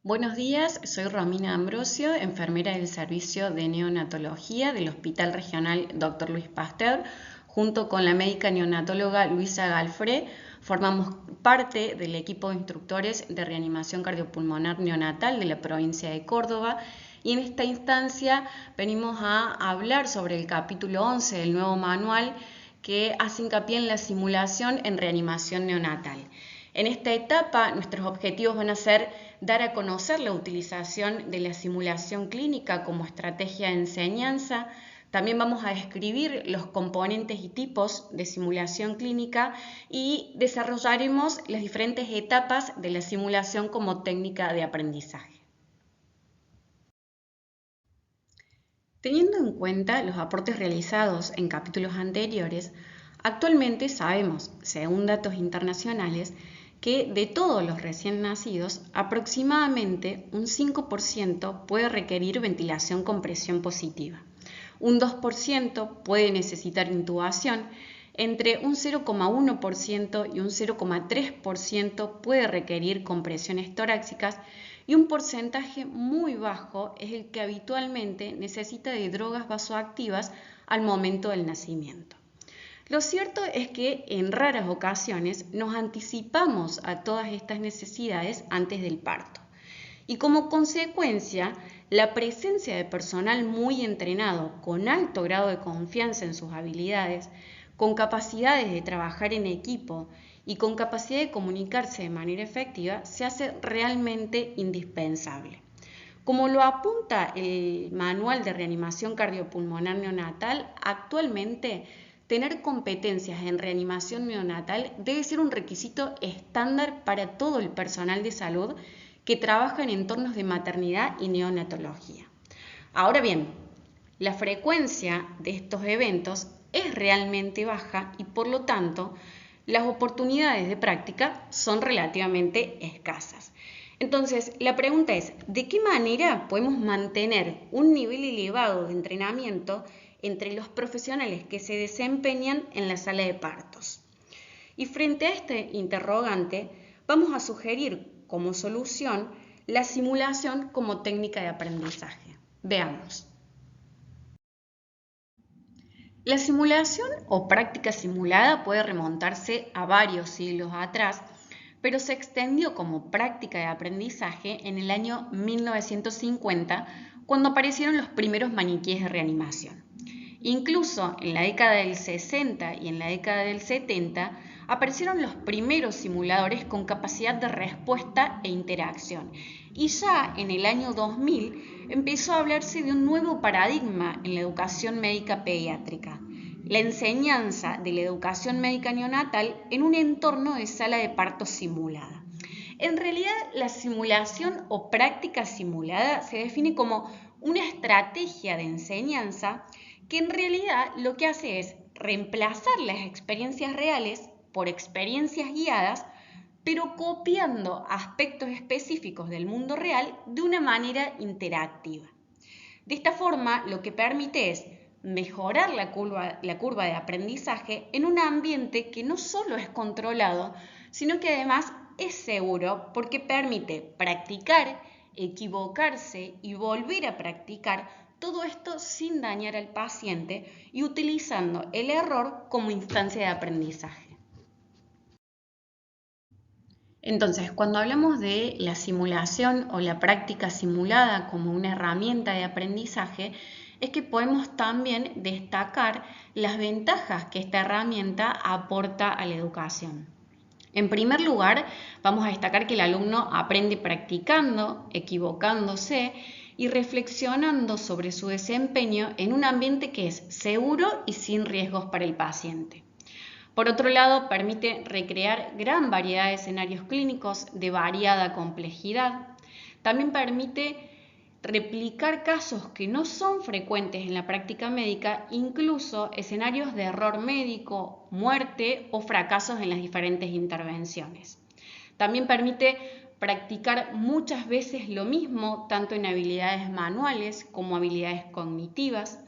Buenos días, soy Romina Ambrosio, enfermera del servicio de neonatología del Hospital Regional Dr. Luis Pasteur. Junto con la médica neonatóloga Luisa Galfré, formamos parte del equipo de instructores de reanimación cardiopulmonar neonatal de la provincia de Córdoba. Y en esta instancia venimos a hablar sobre el capítulo 11 del nuevo manual que hace hincapié en la simulación en reanimación neonatal. En esta etapa, nuestros objetivos van a ser dar a conocer la utilización de la simulación clínica como estrategia de enseñanza. También vamos a describir los componentes y tipos de simulación clínica y desarrollaremos las diferentes etapas de la simulación como técnica de aprendizaje. Teniendo en cuenta los aportes realizados en capítulos anteriores, actualmente sabemos, según datos internacionales, que de todos los recién nacidos, aproximadamente un 5% puede requerir ventilación con presión positiva, un 2% puede necesitar intubación, entre un 0,1% y un 0,3% puede requerir compresiones torácicas y un porcentaje muy bajo es el que habitualmente necesita de drogas vasoactivas al momento del nacimiento. Lo cierto es que en raras ocasiones nos anticipamos a todas estas necesidades antes del parto. Y como consecuencia, la presencia de personal muy entrenado, con alto grado de confianza en sus habilidades, con capacidades de trabajar en equipo y con capacidad de comunicarse de manera efectiva, se hace realmente indispensable. Como lo apunta el Manual de Reanimación Cardiopulmonar Neonatal, actualmente tener competencias en reanimación neonatal debe ser un requisito estándar para todo el personal de salud que trabaja en entornos de maternidad y neonatología. Ahora bien, la frecuencia de estos eventos es realmente baja y por lo tanto las oportunidades de práctica son relativamente escasas. Entonces, la pregunta es, ¿de qué manera podemos mantener un nivel elevado de entrenamiento entre los profesionales que se desempeñan en la sala de partos? Y frente a este interrogante, vamos a sugerir como solución la simulación como técnica de aprendizaje. Veamos. La simulación o práctica simulada puede remontarse a varios siglos atrás, pero se extendió como práctica de aprendizaje en el año 1950, cuando aparecieron los primeros maniquíes de reanimación. Incluso en la década del 60 y en la década del 70 aparecieron los primeros simuladores con capacidad de respuesta e interacción. Y ya en el año 2000 empezó a hablarse de un nuevo paradigma en la educación médica pediátrica, la enseñanza de la educación médica neonatal en un entorno de sala de parto simulada. En realidad, la simulación o práctica simulada se define como una estrategia de enseñanza que en realidad lo que hace es reemplazar las experiencias reales por experiencias guiadas, pero copiando aspectos específicos del mundo real de una manera interactiva. De esta forma, lo que permite es mejorar la curva de aprendizaje en un ambiente que no solo es controlado, sino que además es seguro porque permite practicar, equivocarse y volver a practicar, todo esto sin dañar al paciente y utilizando el error como instancia de aprendizaje. Entonces, cuando hablamos de la simulación o la práctica simulada como una herramienta de aprendizaje, es que podemos también destacar las ventajas que esta herramienta aporta a la educación. En primer lugar, vamos a destacar que el alumno aprende practicando, equivocándose y reflexionando sobre su desempeño en un ambiente que es seguro y sin riesgos para el paciente. Por otro lado, permite recrear gran variedad de escenarios clínicos de variada complejidad. También permite replicar casos que no son frecuentes en la práctica médica, incluso escenarios de error médico, muerte o fracasos en las diferentes intervenciones. También permite practicar muchas veces lo mismo, tanto en habilidades manuales como habilidades cognitivas.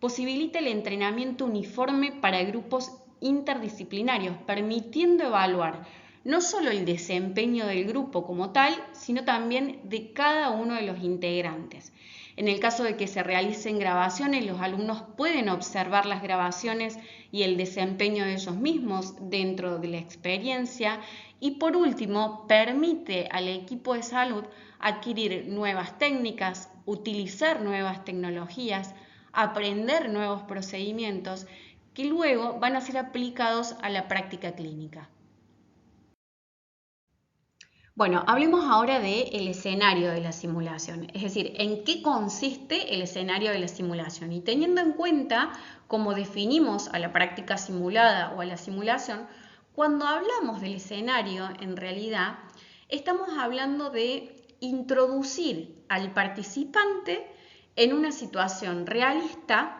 Posibilita el entrenamiento uniforme para grupos interdisciplinarios, permitiendo evaluar no solo el desempeño del grupo como tal, sino también de cada uno de los integrantes. En el caso de que se realicen grabaciones, los alumnos pueden observar las grabaciones y el desempeño de ellos mismos dentro de la experiencia. Y por último, permite al equipo de salud adquirir nuevas técnicas, utilizar nuevas tecnologías, aprender nuevos procedimientos que luego van a ser aplicados a la práctica clínica. Bueno, hablemos ahora del escenario de la simulación, es decir, en qué consiste el escenario de la simulación. Y teniendo en cuenta cómo definimos a la práctica simulada o a la simulación, cuando hablamos del escenario, en realidad, estamos hablando de introducir al participante en una situación realista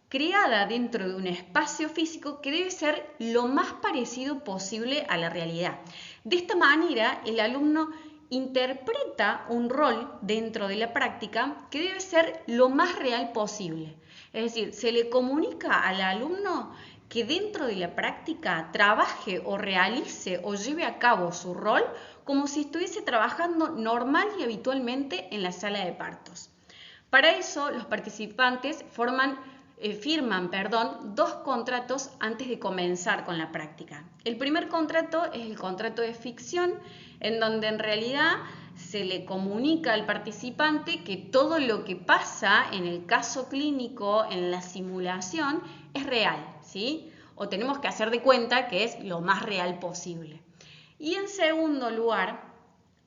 creada dentro de un espacio físico que debe ser lo más parecido posible a la realidad. De esta manera, el alumno interpreta un rol dentro de la práctica que debe ser lo más real posible. Es decir, se le comunica al alumno que dentro de la práctica trabaje o realice o lleve a cabo su rol como si estuviese trabajando normal y habitualmente en la sala de partos. Para eso, los participantes firman dos contratos antes de comenzar con la práctica. El primer contrato es el contrato de ficción, en donde en realidad se le comunica al participante que todo lo que pasa en el caso clínico, en la simulación, es real, ¿sí? O tenemos que hacer de cuenta que es lo más real posible. Y en segundo lugar,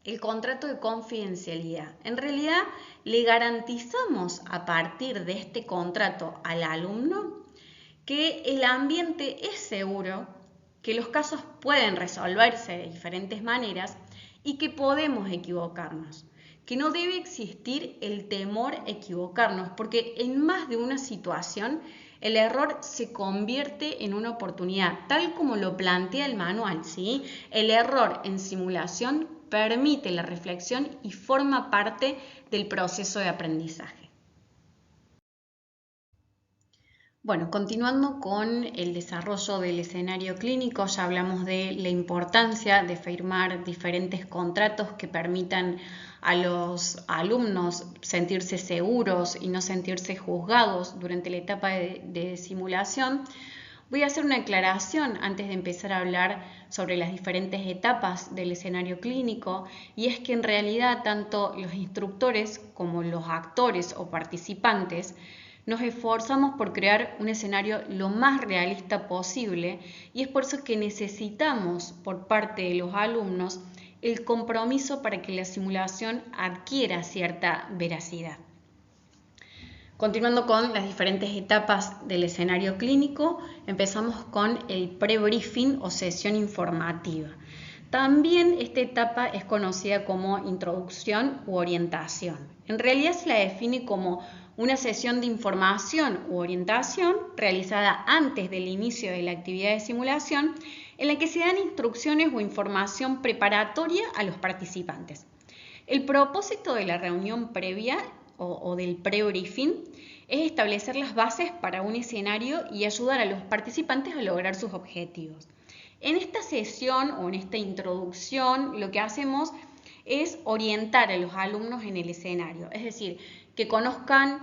el contrato de confidencialidad. En realidad, le garantizamos a partir de este contrato al alumno que el ambiente es seguro, que los casos pueden resolverse de diferentes maneras y que podemos equivocarnos, que no debe existir el temor a equivocarnos, porque en más de una situación el error se convierte en una oportunidad, tal como lo plantea el manual, ¿sí? El error en simulación permite la reflexión y forma parte del proceso de aprendizaje. Bueno, continuando con el desarrollo del escenario clínico, ya hablamos de la importancia de firmar diferentes contratos que permitan a los alumnos sentirse seguros y no sentirse juzgados durante la etapa de simulación. Voy a hacer una aclaración antes de empezar a hablar sobre las diferentes etapas del escenario clínico, y es que en realidad tanto los instructores como los actores o participantes nos esforzamos por crear un escenario lo más realista posible, y es por eso que necesitamos por parte de los alumnos el compromiso para que la simulación adquiera cierta veracidad. Continuando con las diferentes etapas del escenario clínico, empezamos con el pre-briefing o sesión informativa. También esta etapa es conocida como introducción u orientación. En realidad se la define como una sesión de información u orientación realizada antes del inicio de la actividad de simulación, en la que se dan instrucciones o información preparatoria a los participantes. El propósito de la reunión previa o del pre-briefing es establecer las bases para un escenario y ayudar a los participantes a lograr sus objetivos. En esta sesión o en esta introducción lo que hacemos es orientar a los alumnos en el escenario, es decir, que conozcan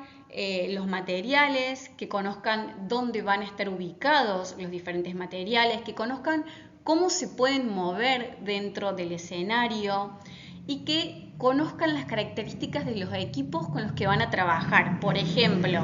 los materiales, que conozcan dónde van a estar ubicados los diferentes materiales, que conozcan cómo se pueden mover dentro del escenario y que conozcan las características de los equipos con los que van a trabajar. Por ejemplo,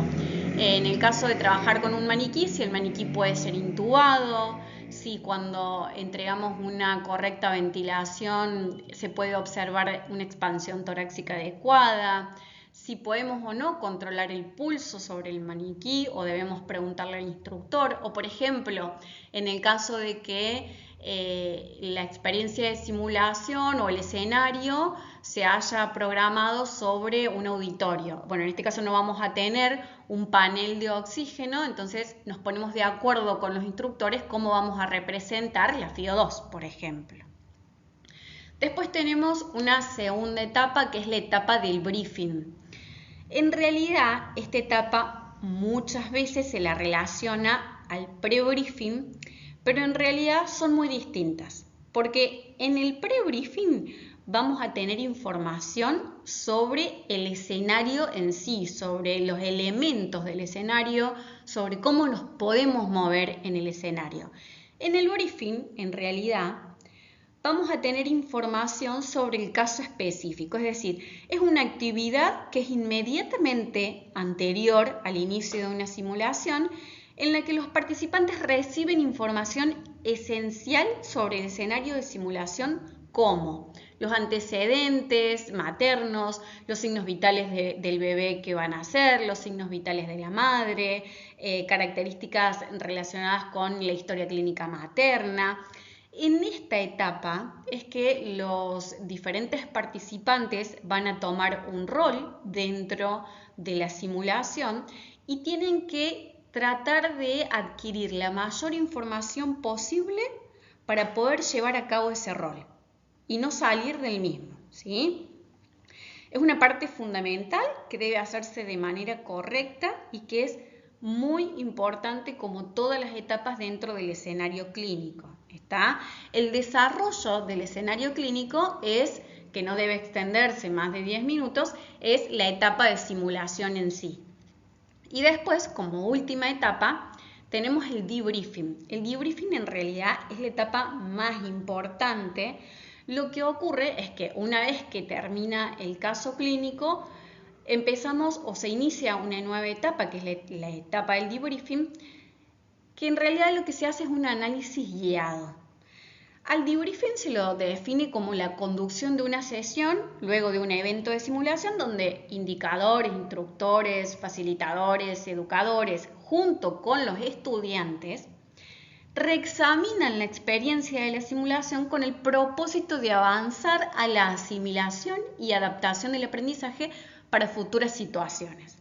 en el caso de trabajar con un maniquí, si el maniquí puede ser intubado, si cuando entregamos una correcta ventilación se puede observar una expansión torácica adecuada, si podemos o no controlar el pulso sobre el maniquí o debemos preguntarle al instructor, o por ejemplo, en el caso de que la experiencia de simulación o el escenario se haya programado sobre un auditorio. Bueno, en este caso no vamos a tener un panel de oxígeno, entonces nos ponemos de acuerdo con los instructores cómo vamos a representar la FIO2, por ejemplo. Después tenemos una segunda etapa que es la etapa del briefing. En realidad, esta etapa muchas veces se la relaciona al pre-briefing, pero en realidad son muy distintas. Porque en el pre-briefing vamos a tener información sobre el escenario en sí, sobre los elementos del escenario, sobre cómo nos podemos mover en el escenario. En el briefing, en realidad, vamos a tener información sobre el caso específico, es decir, es una actividad que es inmediatamente anterior al inicio de una simulación en la que los participantes reciben información esencial sobre el escenario de simulación como los antecedentes maternos, los signos vitales del bebé que van a nacer, los signos vitales de la madre, características relacionadas con la historia clínica materna. En esta etapa es que los diferentes participantes van a tomar un rol dentro de la simulación y tienen que tratar de adquirir la mayor información posible para poder llevar a cabo ese rol y no salir del mismo, ¿sí? Es una parte fundamental que debe hacerse de manera correcta y que es muy importante como todas las etapas dentro del escenario clínico. ¿Está? El desarrollo del escenario clínico es, que no debe extenderse más de 10 minutos, es la etapa de simulación en sí. Y después, como última etapa, tenemos el debriefing. El debriefing en realidad es la etapa más importante. Lo que ocurre es que una vez que termina el caso clínico, empezamos o se inicia una nueva etapa, que es la etapa del debriefing, que en realidad lo que se hace es un análisis guiado. Al debriefing se lo define como la conducción de una sesión luego de un evento de simulación donde indicadores, instructores, facilitadores, educadores, junto con los estudiantes, reexaminan la experiencia de la simulación con el propósito de avanzar a la asimilación y adaptación del aprendizaje para futuras situaciones.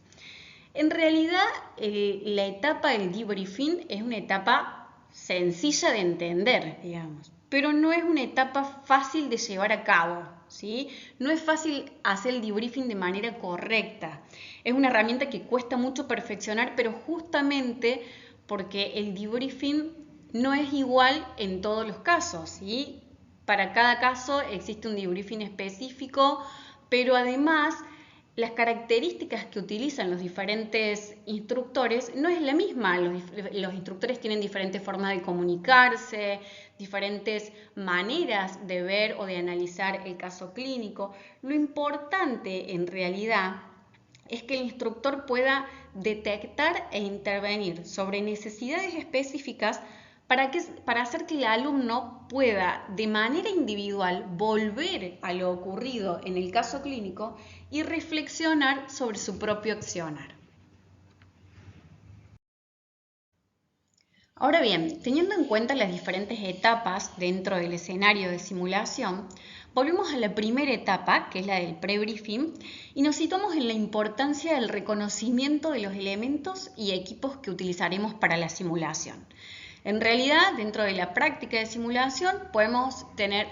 En realidad, la etapa del debriefing es una etapa sencilla de entender, digamos, pero no es una etapa fácil de llevar a cabo, ¿sí? No es fácil hacer el debriefing de manera correcta. Es una herramienta que cuesta mucho perfeccionar, pero justamente porque el debriefing no es igual en todos los casos, ¿sí? Para cada caso existe un debriefing específico, pero además las características que utilizan los diferentes instructores no es la misma. Los instructores tienen diferentes formas de comunicarse, diferentes maneras de ver o de analizar el caso clínico. Lo importante en realidad es que el instructor pueda detectar e intervenir sobre necesidades específicas para hacer que el alumno pueda de manera individual volver a lo ocurrido en el caso clínico y reflexionar sobre su propio accionar. Ahora bien, teniendo en cuenta las diferentes etapas dentro del escenario de simulación, volvemos a la primera etapa, que es la del pre-briefing, y nos situamos en la importancia del reconocimiento de los elementos y equipos que utilizaremos para la simulación. En realidad, dentro de la práctica de simulación, podemos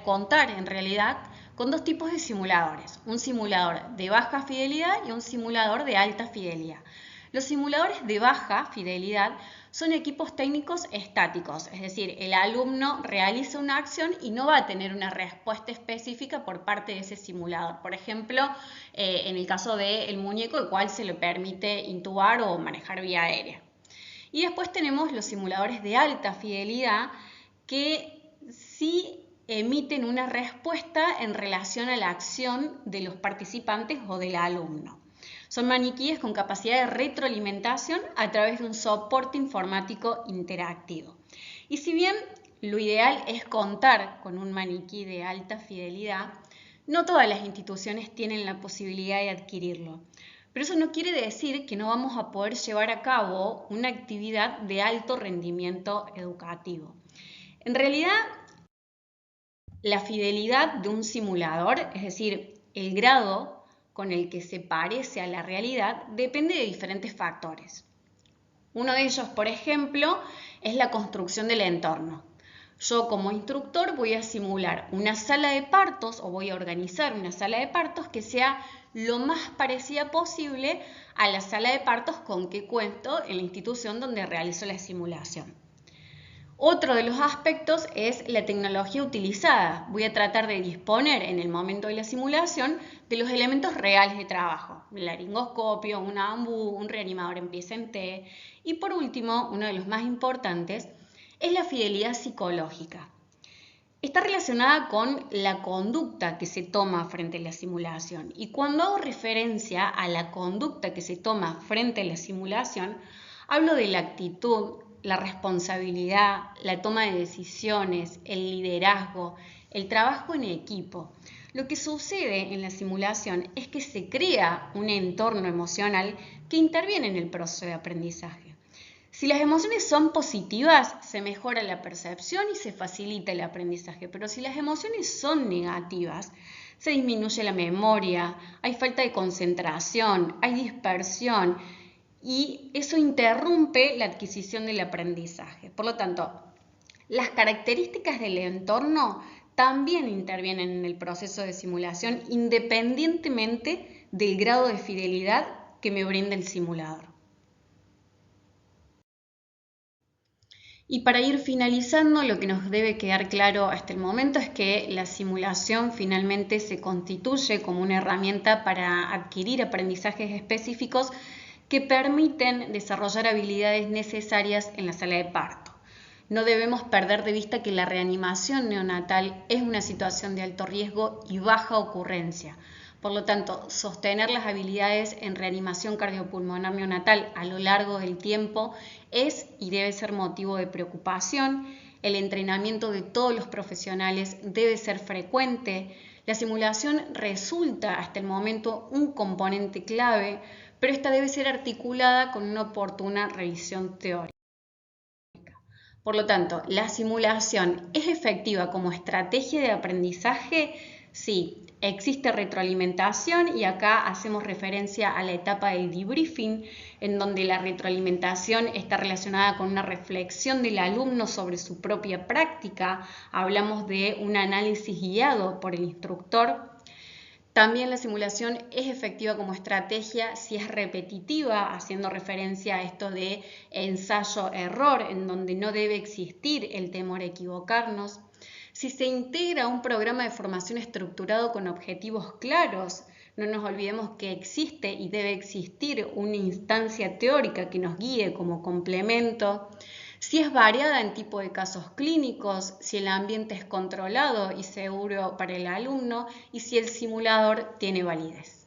contar en realidad con dos tipos de simuladores, un simulador de baja fidelidad y un simulador de alta fidelidad. Los simuladores de baja fidelidad son equipos técnicos estáticos, es decir, el alumno realiza una acción y no va a tener una respuesta específica por parte de ese simulador. Por ejemplo, en el caso del muñeco, el cual se le permite intubar o manejar vía aérea. Y después tenemos los simuladores de alta fidelidad que sí emiten una respuesta en relación a la acción de los participantes o del alumno. Son maniquíes con capacidad de retroalimentación a través de un soporte informático interactivo. Y si bien lo ideal es contar con un maniquí de alta fidelidad, no todas las instituciones tienen la posibilidad de adquirirlo. Pero eso no quiere decir que no vamos a poder llevar a cabo una actividad de alto rendimiento educativo. En realidad, la fidelidad de un simulador, es decir, el grado con el que se parece a la realidad, depende de diferentes factores. Uno de ellos, por ejemplo, es la construcción del entorno. Yo como instructor voy a simular una sala de partos o voy a organizar una sala de partos que sea lo más parecida posible a la sala de partos con que cuento en la institución donde realizo la simulación. Otro de los aspectos es la tecnología utilizada. Voy a tratar de disponer en el momento de la simulación de los elementos reales de trabajo. El laringoscopio, un AMBU, un reanimador en pie en T. Y por último, uno de los más importantes, es la fidelidad psicológica. Está relacionada con la conducta que se toma frente a la simulación. Y cuando hago referencia a la conducta que se toma frente a la simulación, hablo de la actitud, la responsabilidad, la toma de decisiones, el liderazgo, el trabajo en equipo. Lo que sucede en la simulación es que se crea un entorno emocional que interviene en el proceso de aprendizaje. Si las emociones son positivas, se mejora la percepción y se facilita el aprendizaje, pero si las emociones son negativas, se disminuye la memoria, hay falta de concentración, hay dispersión y eso interrumpe la adquisición del aprendizaje. Por lo tanto, las características del entorno también intervienen en el proceso de simulación independientemente del grado de fidelidad que me brinda el simulador. Y para ir finalizando, lo que nos debe quedar claro hasta el momento es que la simulación finalmente se constituye como una herramienta para adquirir aprendizajes específicos que permiten desarrollar habilidades necesarias en la sala de parto. No debemos perder de vista que la reanimación neonatal es una situación de alto riesgo y baja ocurrencia. Por lo tanto, sostener las habilidades en reanimación cardiopulmonar neonatal a lo largo del tiempo es y debe ser motivo de preocupación. El entrenamiento de todos los profesionales debe ser frecuente. La simulación resulta hasta el momento un componente clave, pero esta debe ser articulada con una oportuna revisión teórica. Por lo tanto, ¿la simulación es efectiva como estrategia de aprendizaje? Sí, existe retroalimentación y acá hacemos referencia a la etapa del debriefing, en donde la retroalimentación está relacionada con una reflexión del alumno sobre su propia práctica. Hablamos de un análisis guiado por el instructor. También la simulación es efectiva como estrategia si es repetitiva, haciendo referencia a esto de ensayo-error, en donde no debe existir el temor a equivocarnos. Si se integra un programa de formación estructurado con objetivos claros, no nos olvidemos que existe y debe existir una instancia teórica que nos guíe como complemento. Si es variada en tipo de casos clínicos, si el ambiente es controlado y seguro para el alumno y si el simulador tiene validez.